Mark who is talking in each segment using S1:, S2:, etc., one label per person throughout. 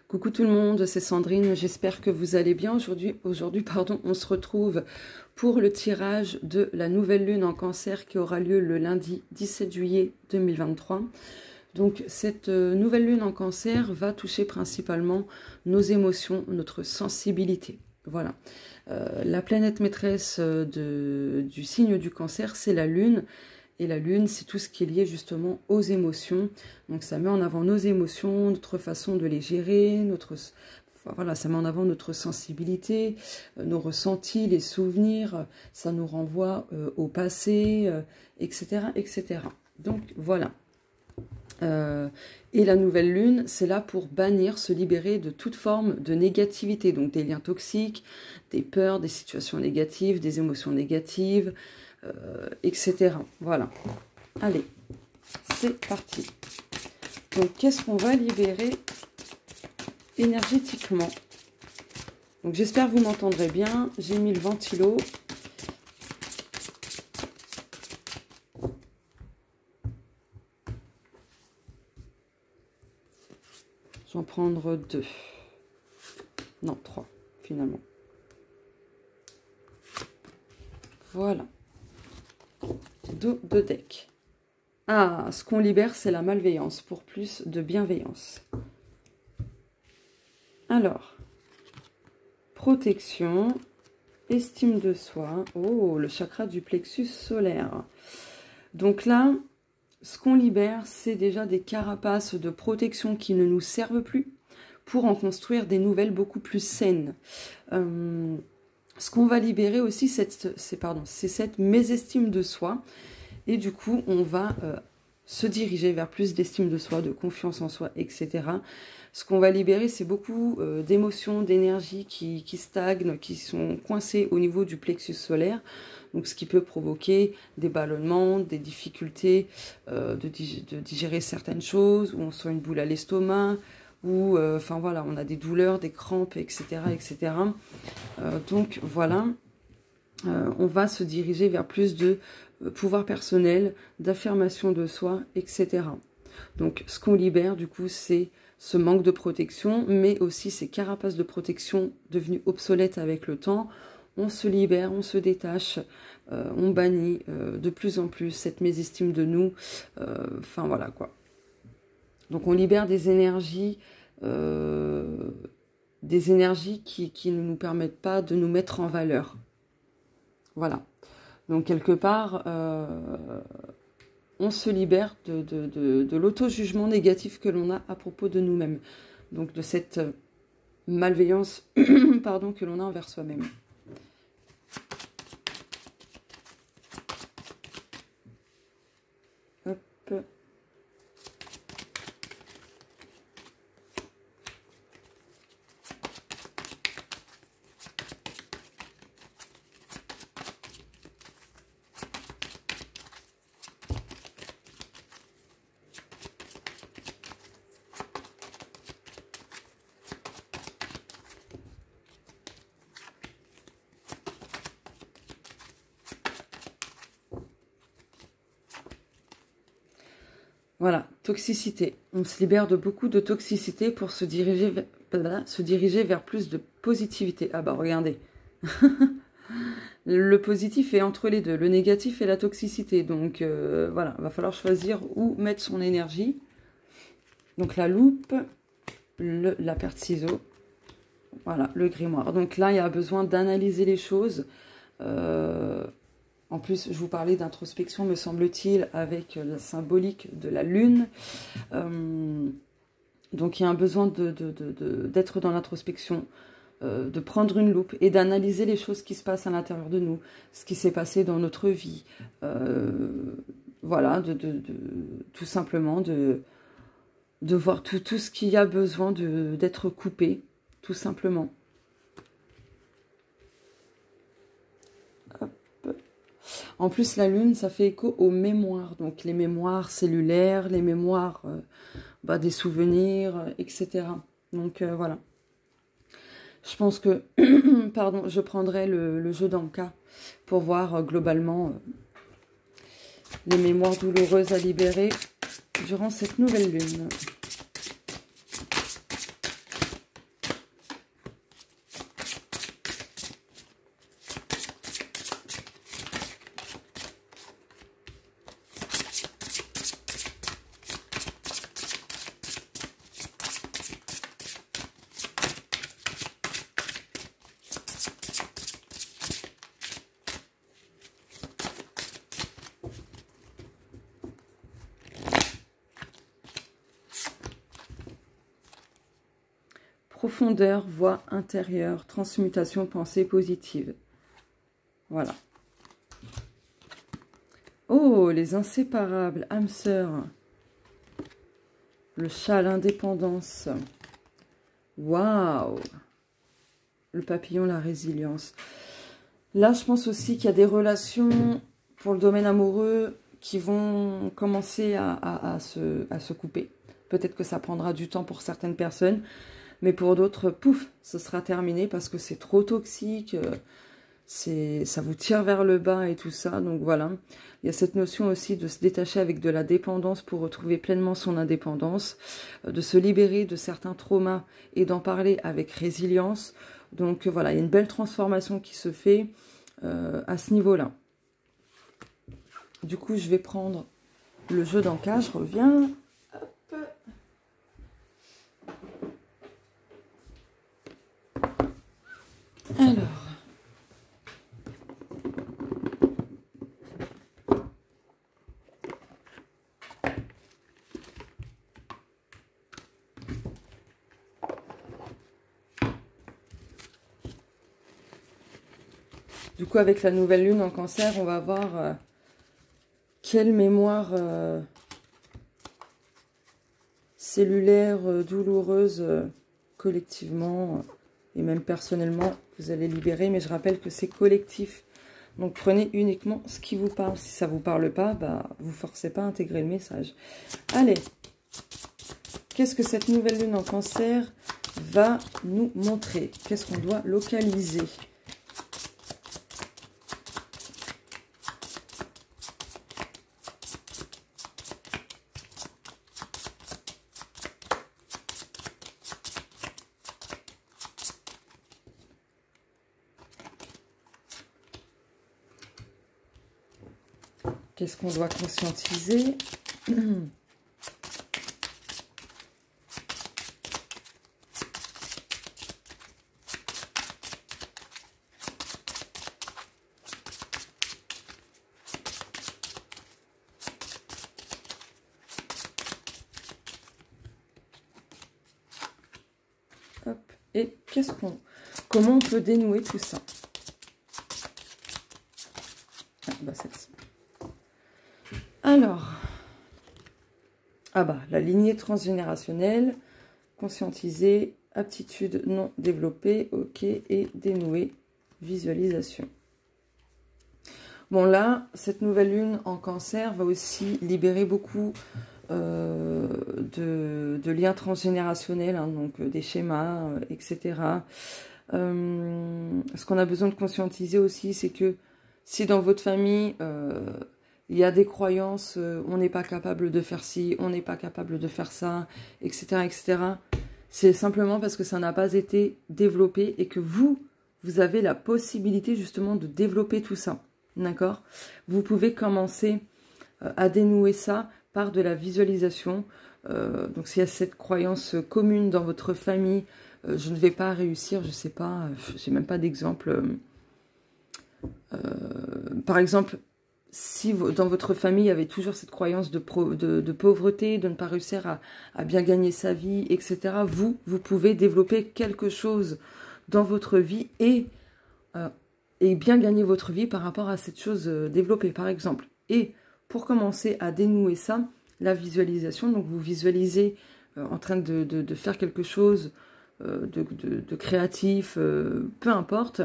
S1: Coucou tout le monde, c'est Sandrine, j'espère que vous allez bien. Aujourd'hui, on se retrouve pour le tirage de la nouvelle lune en cancer qui aura lieu le lundi 17 juillet 2023. Donc cette nouvelle lune en cancer va toucher principalement nos émotions, notre sensibilité. Voilà. La planète maîtresse du signe du cancer, c'est la lune. Et la lune, c'est tout ce qui est lié justement aux émotions. Donc ça met en avant nos émotions, notre façon de les gérer, voilà, ça met en avant notre sensibilité, nos ressentis, les souvenirs. Ça nous renvoie au passé, etc., etc. Donc voilà. Et la nouvelle lune, c'est là pour bannir, se libérer de toute forme de négativité. Donc des liens toxiques, des peurs, des situations négatives, des émotions négatives, etc. Voilà. Allez, c'est parti. Donc, qu'est-ce qu'on va libérer énergétiquement? Donc, j'espère que vous m'entendrez bien. J'ai mis le ventilo. Je vais en prendre 2. Non, 3, finalement. Voilà. 2 decks. Ah, ce qu'on libère, c'est la malveillance, pour plus de bienveillance. Alors, protection, estime de soi. Oh, le chakra du plexus solaire. Donc là, ce qu'on libère, c'est déjà des carapaces de protection qui ne nous servent plus pour en construire des nouvelles beaucoup plus saines. Ce qu'on va libérer aussi, c'est cette mésestime de soi. Et du coup, on va se diriger vers plus d'estime de soi, de confiance en soi, etc. Ce qu'on va libérer, c'est beaucoup d'émotions, d'énergie qui stagnent, qui sont coincées au niveau du plexus solaire. Donc, ce qui peut provoquer des ballonnements, des difficultés de digérer certaines choses, où on sent une boule à l'estomac, ou enfin voilà, on a des douleurs, des crampes, etc. etc. Donc voilà, on va se diriger vers plus de pouvoir personnel, d'affirmation de soi, etc. Donc ce qu'on libère du coup, c'est ce manque de protection, mais aussi ces carapaces de protection devenues obsolètes avec le temps. On se libère, on se détache, on bannit de plus en plus cette mésestime de nous. Enfin voilà quoi. Donc on libère des énergies qui ne nous permettent pas de nous mettre en valeur. Voilà. Donc quelque part, on se libère de l'auto-jugement négatif que l'on a à propos de nous-mêmes. Donc de cette malveillance pardon, que l'on a envers soi-même. Hop. Voilà, toxicité. On se libère de beaucoup de toxicité pour se diriger vers plus de positivité. Ah bah regardez. Le positif est entre les deux, le négatif et la toxicité. Donc voilà, il va falloir choisir où mettre son énergie. Donc la loupe, la paire de ciseaux, voilà, le grimoire. Donc là, il y a besoin d'analyser les choses. En plus, je vous parlais d'introspection, me semble-t-il, avec la symbolique de la lune. Donc, il y a un besoin d'être dans l'introspection, de prendre une loupe et d'analyser les choses qui se passent à l'intérieur de nous, ce qui s'est passé dans notre vie. Voilà, tout simplement de voir tout ce qu'il y a besoin d'être coupé, tout simplement. En plus, la lune, ça fait écho aux mémoires. Donc, les mémoires cellulaires, les mémoires des souvenirs, etc. Donc, voilà. Je pense que, pardon, je prendrai le jeu d'Anka pour voir globalement les mémoires douloureuses à libérer durant cette nouvelle lune. Profondeur, voix intérieure, transmutation, pensée positive. Voilà. Oh, les inséparables, âme sœur. Le chat, l'indépendance. Waouh. Le papillon, la résilience. Là, je pense aussi qu'il y a des relations pour le domaine amoureux qui vont commencer à se couper. Peut-être que ça prendra du temps pour certaines personnes, mais pour d'autres, pouf, ce sera terminé parce que c'est trop toxique, ça vous tire vers le bas et tout ça. Donc voilà, il y a cette notion aussi de se détacher avec de la dépendance pour retrouver pleinement son indépendance, de se libérer de certains traumas et d'en parler avec résilience. Donc voilà, il y a une belle transformation qui se fait à ce niveau-là. Du coup, je vais prendre le jeu d'encas, je reviens. Hop. Alors. Du coup, avec la nouvelle lune en cancer, on va voir quelle mémoire cellulaire douloureuse collectivement et même personnellement vous allez libérer. Mais je rappelle que c'est collectif. Donc prenez uniquement ce qui vous parle. Si ça ne vous parle pas, bah, vous ne forcez pas à intégrer le message. Allez, qu'est-ce que cette nouvelle lune en cancer va nous montrer? Qu'est-ce qu'on doit localiser? Qu'est-ce qu'on doit conscientiser? Hop. Et comment on peut dénouer tout ça? Ah, bah celle-ci. Alors, ah bah, la lignée transgénérationnelle, conscientiser, aptitude non développée, ok, et dénouer, visualisation. Bon là, cette nouvelle lune en cancer va aussi libérer beaucoup de liens transgénérationnels, hein, donc des schémas, etc. Ce qu'on a besoin de conscientiser aussi, c'est que si dans votre famille, il y a des croyances, on n'est pas capable de faire ci, on n'est pas capable de faire ça, etc., etc., c'est simplement parce que ça n'a pas été développé et que vous avez la possibilité justement de développer tout ça. D'accord? Vous pouvez commencer à dénouer ça par de la visualisation. Donc s'il y a cette croyance commune dans votre famille, je ne vais pas réussir, je ne sais pas, j'ai même pas d'exemple. Par exemple, si dans votre famille, il y avait toujours cette croyance de pauvreté, de ne pas réussir à bien gagner sa vie, etc., vous pouvez développer quelque chose dans votre vie et bien gagner votre vie par rapport à cette chose développée, par exemple. Et pour commencer à dénouer ça, la visualisation, donc vous visualisez en train de faire quelque chose de créatif, peu importe,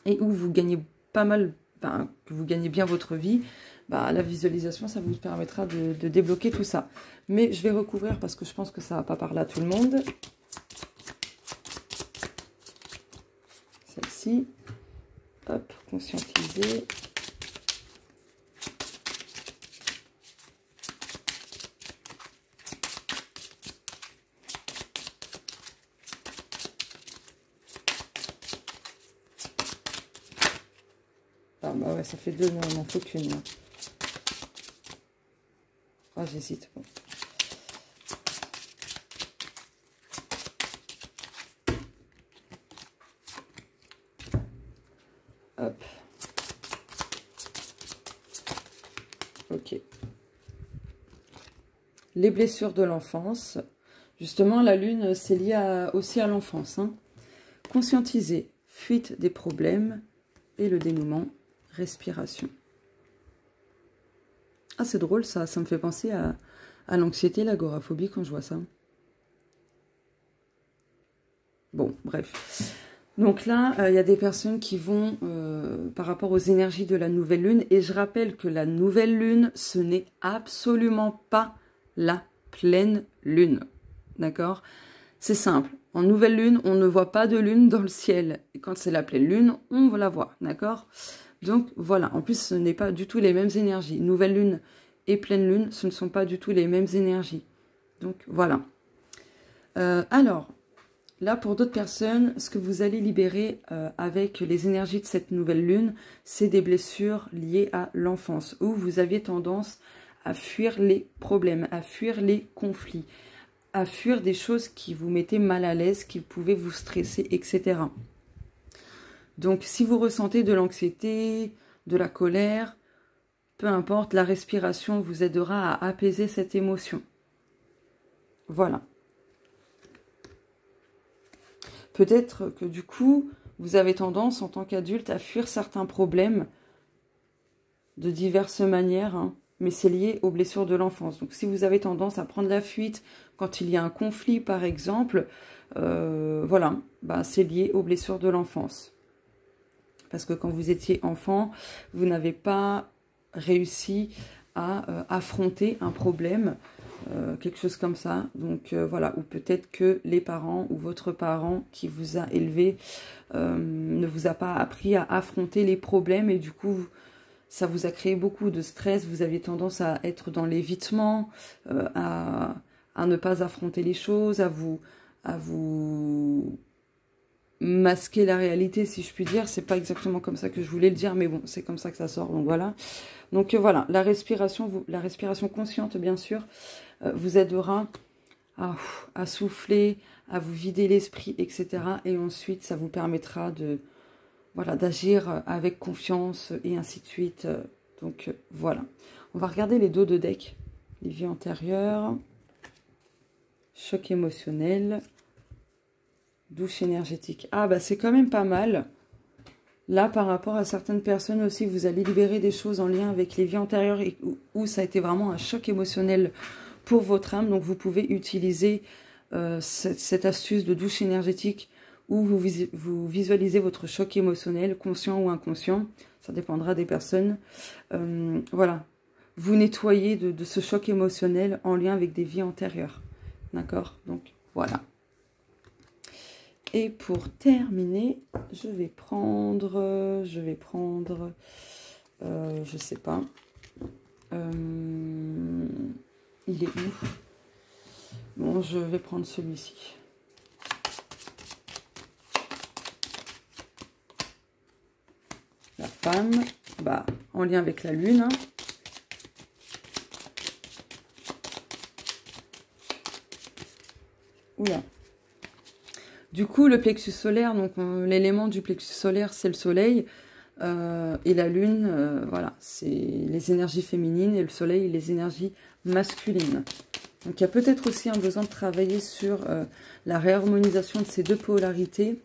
S1: et où vous gagnez pas mal, enfin, que vous gagnez bien votre vie, bah, la visualisation, ça vous permettra de débloquer tout ça. Mais je vais recouvrir parce que je pense que ça va pas parler à tout le monde. Celle-ci. Hop, conscientiser. Ah bah ouais, ça fait deux, non, il n'en faut qu'une. Ah, j'hésite. Bon. Hop. Ok. Les blessures de l'enfance. Justement, la lune, c'est lié aussi à l'enfance. Hein. Conscientiser, fuite des problèmes et le dénouement, respiration. Ah, c'est drôle ça, ça me fait penser à l'anxiété, l'agoraphobie quand je vois ça. Bon, bref. Donc là, il y a des personnes qui vont par rapport aux énergies de la nouvelle lune. Et je rappelle que la nouvelle lune, ce n'est absolument pas la pleine lune. D'accord? C'est simple. En nouvelle lune, on ne voit pas de lune dans le ciel. Et quand c'est la pleine lune, on la voit. D'accord? Donc voilà. En plus, ce n'est pas du tout les mêmes énergies. Nouvelle lune et pleine lune, ce ne sont pas du tout les mêmes énergies. Donc voilà. Alors... Là, pour d'autres personnes, ce que vous allez libérer avec les énergies de cette nouvelle lune, c'est des blessures liées à l'enfance, où vous aviez tendance à fuir les problèmes, à fuir les conflits, à fuir des choses qui vous mettaient mal à l'aise, qui pouvaient vous stresser, etc. Donc, si vous ressentez de l'anxiété, de la colère, peu importe, la respiration vous aidera à apaiser cette émotion. Voilà. Peut-être que du coup, vous avez tendance en tant qu'adulte à fuir certains problèmes de diverses manières, hein, mais c'est lié aux blessures de l'enfance. Donc si vous avez tendance à prendre la fuite quand il y a un conflit par exemple, voilà, bah, c'est lié aux blessures de l'enfance. Parce que quand vous étiez enfant, vous n'avez pas réussi à affronter un problème, quelque chose comme ça. Donc voilà, ou peut-être que les parents ou votre parent qui vous a élevé ne vous a pas appris à affronter les problèmes et du coup ça vous a créé beaucoup de stress. Vous aviez tendance à être dans l'évitement, à ne pas affronter les choses, à vous masquer la réalité, si je puis dire. C'est pas exactement comme ça que je voulais le dire, mais bon, c'est comme ça que ça sort, donc voilà. Donc voilà, la respiration consciente, bien sûr, vous aidera à souffler, à vous vider l'esprit, etc. Et ensuite, ça vous permettra d'agir avec confiance et ainsi de suite. Donc voilà. On va regarder les dos de deck. Les vies antérieures, choc émotionnel, douche énergétique. Ah bah c'est quand même pas mal. Là, par rapport à certaines personnes aussi, vous allez libérer des choses en lien avec les vies antérieures et où ça a été vraiment un choc émotionnel pour votre âme. Donc, vous pouvez utiliser cette astuce de douche énergétique où vous visualisez votre choc émotionnel, conscient ou inconscient. Ça dépendra des personnes. Voilà. Vous nettoyez de ce choc émotionnel en lien avec des vies antérieures. D'accord? Donc, voilà. Et pour terminer, je vais prendre, je sais pas, il est où? Bon, je vais prendre celui-ci. La femme, bah, en lien avec la lune. Oula. Du coup, le plexus solaire, donc l'élément du plexus solaire, c'est le soleil. Et la lune, voilà, c'est les énergies féminines et le soleil, les énergies masculines. Donc, il y a peut-être aussi un besoin de travailler sur la réharmonisation de ces deux polarités.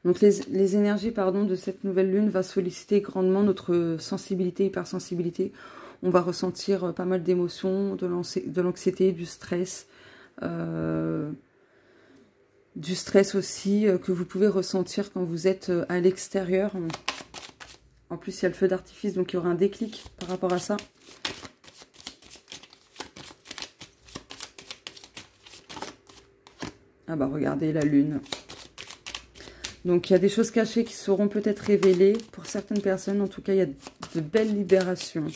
S1: Donc, les énergies, pardon, de cette nouvelle lune va solliciter grandement notre sensibilité, hypersensibilité. On va ressentir pas mal d'émotions, de l'anxiété, du stress. Du stress aussi que vous pouvez ressentir quand vous êtes à l'extérieur. En plus, il y a le feu d'artifice, donc il y aura un déclic par rapport à ça. Ah bah regardez la lune. Donc il y a des choses cachées qui seront peut-être révélées. Pour certaines personnes, en tout cas, il y a de belles libérations.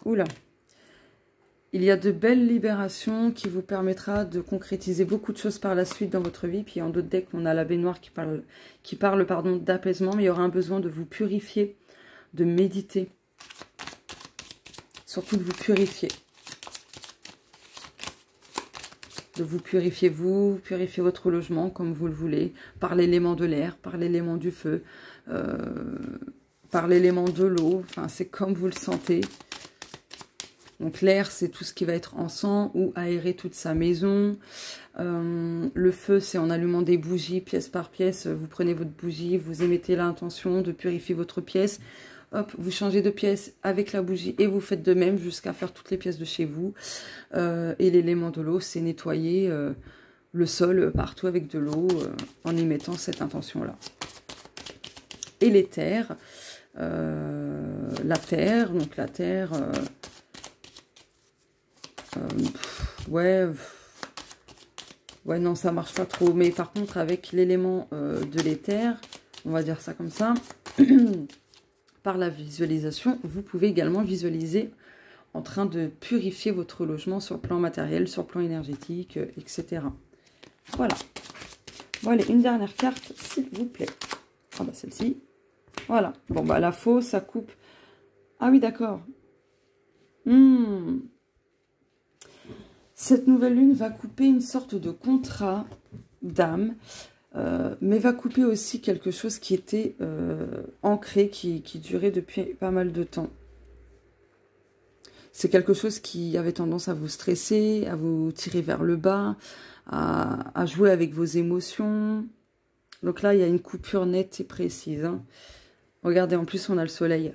S1: Oula. Il y a de belles libérations qui vous permettra de concrétiser beaucoup de choses par la suite dans votre vie. Puis en d'autres decks, on a la baignoire qui parle d'apaisement. Mais il y aura un besoin de vous purifier, de méditer. Surtout de vous purifier. De vous purifier vous, purifier votre logement comme vous le voulez. Par l'élément de l'air, par l'élément du feu. par l'élément de l'eau. Enfin, c'est comme vous le sentez. Donc l'air, c'est tout ce qui va être encens ou aérer toute sa maison. Le feu, c'est en allumant des bougies pièce par pièce. Vous prenez votre bougie, vous émettez l'intention de purifier votre pièce. Hop, vous changez de pièce avec la bougie et vous faites de même jusqu'à faire toutes les pièces de chez vous. Et l'élément de l'eau, c'est nettoyer le sol partout avec de l'eau en y mettant cette intention-là. Et l'éther, la terre, donc la terre... ouais, non, ça marche pas trop. Mais par contre, avec l'élément de l'éther, on va dire ça comme ça, par la visualisation, vous pouvez également visualiser en train de purifier votre logement sur le plan matériel, sur le plan énergétique, etc. Voilà. Bon, allez, une dernière carte, s'il vous plaît. Ah bah celle-ci. Voilà. Bon, bah la faux, ça coupe. Ah oui, d'accord. Cette nouvelle lune va couper une sorte de contrat d'âme, mais va couper aussi quelque chose qui était ancré, qui durait depuis pas mal de temps. C'est quelque chose qui avait tendance à vous stresser, à vous tirer vers le bas, à jouer avec vos émotions. Donc là, il y a une coupure nette et précise. Hein. Regardez, en plus, on a le soleil.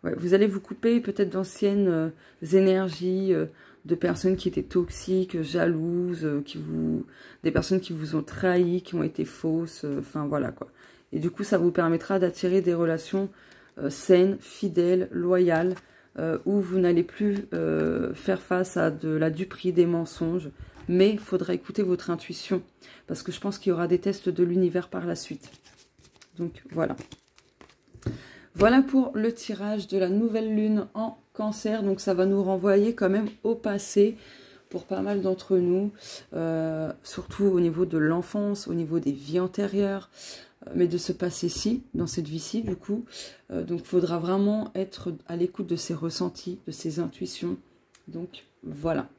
S1: Ouais, vous allez vous couper peut-être d'anciennes énergies, de personnes qui étaient toxiques, jalouses, des personnes qui vous ont trahi, qui ont été fausses, enfin voilà quoi. Et du coup, ça vous permettra d'attirer des relations saines, fidèles, loyales, où vous n'allez plus faire face à de la duperie, des mensonges, mais il faudra écouter votre intuition, parce que je pense qu'il y aura des tests de l'univers par la suite. Donc voilà. Voilà pour le tirage de la nouvelle lune en Cancer. Donc ça va nous renvoyer quand même au passé pour pas mal d'entre nous, surtout au niveau de l'enfance, au niveau des vies antérieures, mais de ce passé-ci, dans cette vie-ci du coup. Donc il faudra vraiment être à l'écoute de ses ressentis, de ses intuitions. Donc voilà.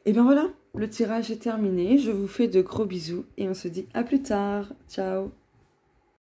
S1: Et bien voilà, le tirage est terminé. Je vous fais de gros bisous et on se dit à plus tard. Ciao.